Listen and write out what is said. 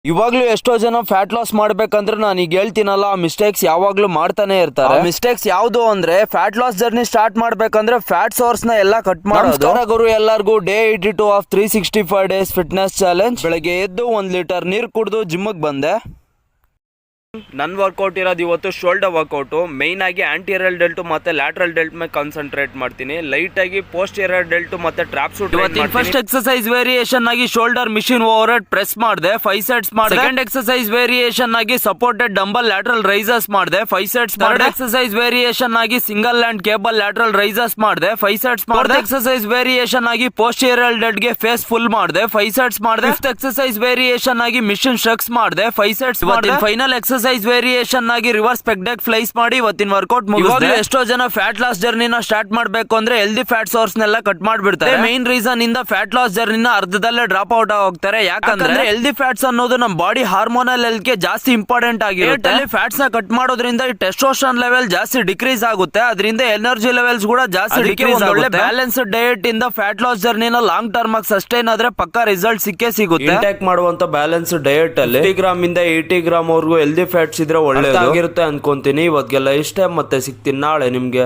ಇವಾಗ್ಲೂ ಎಷ್ಟೋ ಜನ ಫ್ಯಾಟ್ ಲಾಸ್ ಮಾಡ್ಬೇಕಂದ್ರೆ ನಾನು ಈಗ ಹೇಳ್ತೀನಲ್ಲ, ಆ ಮಿಸ್ಟೇಕ್ಸ್ ಯಾವಾಗ್ಲೂ ಮಾಡ್ತಾನೆ ಇರ್ತಾರೆ. ಮಿಸ್ಟೇಕ್ಸ್ ಯಾವ್ದು ಅಂದ್ರೆ ಫ್ಯಾಟ್ ಲಾಸ್ ಜರ್ನಿ ಸ್ಟಾರ್ಟ್ ಮಾಡ್ಬೇಕಂದ್ರೆ ಫ್ಯಾಟ್ ಸೋರ್ಸ್ ನ ಎಲ್ಲ ಕಟ್ ಮಾಡೋದು. ಗುರು ಎಲ್ಲರಿಗೂ day 82 of 365 days fitness challenge. ಬೆಳಗ್ಗೆ ಎದ್ದು 1 ಲೀಟರ್ ನೀರು ಕುಡಿದು ಜಿಮ್ಗೆ ಬಂದೆ. ನನ್ನ ವರ್ಕೌಟ್ ಇರೋದು ಇವತ್ತು ಶೋಲ್ಡರ್ ವರ್ಕೌಟು. ಮೈನ್ ಆಗಿ ಆಂಟಿರಿಯಲ್ ಡೆಲ್ಟು ಮತ್ತೆ ಲ್ಯಾಟ್ರಲ್ ಡೆಲ್ಟ್ ಮೇಲೆ ಕಾನ್ಸಂಟ್ರೇಟ್ ಮಾಡ್ತೀನಿ. ಲೈಟ್ ಆಗಿ ಪೋಸ್ಟೀರಿಯರ್ ಡೆಲ್ಟು ಮತ್ತೆ trap suit. First exercise variation ಆಗಿ shoulder machine over press ಮಾಡಿದೆ, 5 ಸೆಟ್ಸ್ ಮಾಡಿದೆ. ಸೆಕೆಂಡ್ ಎಕ್ಸರ್ಸೈಸ್ ವೇರಿಯೇಷನ್ ಆಗಿ ಸಪೋರ್ಟೆಡ್ ಡಂಬಲ್ ಲ್ಯಾಟ್ರಲ್ ರೈಸರ್ಸ್ ಮಾಡಿದೆ, 5 ಸೆಟ್ಸ್ ಮಾಡಿದೆ. ಎಕ್ಸರ್ಸೈಸ್ ವೇರಿಯೇಷನ್ ಆಗಿ single land cable lateral raisers ಮಾಡಿದೆ, 5 ಸೆಟ್ಸ್ ಮಾಡಿದೆ. ಎಕ್ಸರ್ಸೈಸ್ ವೇರಿಯೇಷನ್ ಆಗಿ ಪೋಸ್ಟೀರಿಯರ್ ಡೆಲ್ಟ್ ಗೆ ಫೇಸ್ ಫುಲ್ ಮಾಡಿದೆ, 5 ಸೆಟ್ಸ್ ಮಾಡಿದೆ. ಫಿಫ್ತ್ ಎಕ್ಸರ್ಸೈಸ್ ವೇರಿಯೇಷನ್ ಆಗಿ ಮಿಷಿನ್ ಶಕ್ಸ್ ಮಾಡಿದೆ, 5 ಸೆಟ್ಸ್ ಮಾಡಿದೆ. ಫೈನಲ್ ಎಕ್ಸರ್ಸೈಸ್ ವೇರಿಯೇಷನ್ ಆಗಿ ರಿವರ್ಸ್ ಪೆಗ್ ಡೆಕ್ ಫ್ಲೈಸ್ ಮಾಡಿ ಇವತ್ತಿನ ವರ್ಕೌಟ್ ಮುಗಿಸಿದೆ. ಎಷ್ಟೋ ಜನ ಫ್ಯಾಟ್ ಲಾಸ್ ಜರ್ನಿನ ಸ್ಟಾರ್ಟ್ ಮಾಡ್ಬೇಕು ಅಂದ್ರೆ ಹೆಲ್ದಿ ಫ್ಯಾಟ್ ಸೋರ್ಸ್ ನೆಲ್ಲ ಕಟ್ ಮಾಡ್ಬಿಡ್ತಾರೆ. ಮೈನ್ ರೀಸನ್ ಇಂದ ಫ್ಯಾಟ್ ಲಾಸ್ ಜರ್ನಿನ ಅರ್ಧದಲ್ಲೇ ಡ್ರಾಪ್ ಔಟ್ ಹೋಗ್ತಾರೆ. ಯಾಕಂದ್ರೆ ಹೆಲ್ದಿ ಫ್ಯಾಟ್ಸ್ ಅನ್ನೋದು ನಮ್ಮ ಬಾಡಿ ಹಾರ್ಮೋನಲ್ ಹೆಲ್ತ್ ಗೆ ಜಾಸ್ತಿ ಇಂಪಾರ್ಟೆಂಟ್ ಆಗಿರುತ್ತೆ. ಫ್ಯಾಟ್ಸ್ ನ ಕಟ್ ಮಾಡೋದ್ರಿಂದ ಟೆಸ್ಟೋಸ್ಟೆರಾನ್ ಲೆವೆಲ್ ಜಾಸ್ತಿ ಡಿಕ್ರೀಸ್ ಆಗುತ್ತೆ, ಅದರಿಂದ ಎನರ್ಜಿ ಲೆವೆಲ್ಸ್ ಕೂಡ ಜಾಸ್ತಿ ಡಿಕ್ರೀಸ್ ಆಗುತ್ತೆ. ಬ್ಯಾಲೆನ್ಸ್ಡ್ ಡಯಟ್ ಇಂದ ಫ್ಯಾಟ್ ಲಾಸ್ ಜರ್ನಿನ ಲಾಂಗ್ ಟರ್ಮ್ ಆಗಿ ಸಸ್ಟೈನ್ ಆದ್ರೆ ಪಕ್ಕಾ ರಿಸಲ್ಟ್ ಸಿಕ್ಕೇ ಸಿಗುತ್ತೆ. ಇಂಟೇಕ್ ಮಾಡುವಂತ ಬ್ಯಾಲೆನ್ಸ್ಡ್ ಡಯಟ್ ಅಲ್ಲಿ 50 ಗ್ರಾಮ್ ಇಂದ 80 ಗ್ರಾಮ್ ವರೆಗೂ ಹೆಲ್ದಿ ಫ್ಯಾಟ್ಸ್ ಇದ್ರೆ ಒಳ್ಳೆದಾಗಿರುತ್ತೆ ಅನ್ಕೊಂತೀನಿ. ಇವತ್ತಿಗೆಲ್ಲ ಇಷ್ಟೇ, ಮತ್ತೆ ಸಿಗ್ತೀನಿ ನಾಳೆ ನಿಮ್ಗೆ.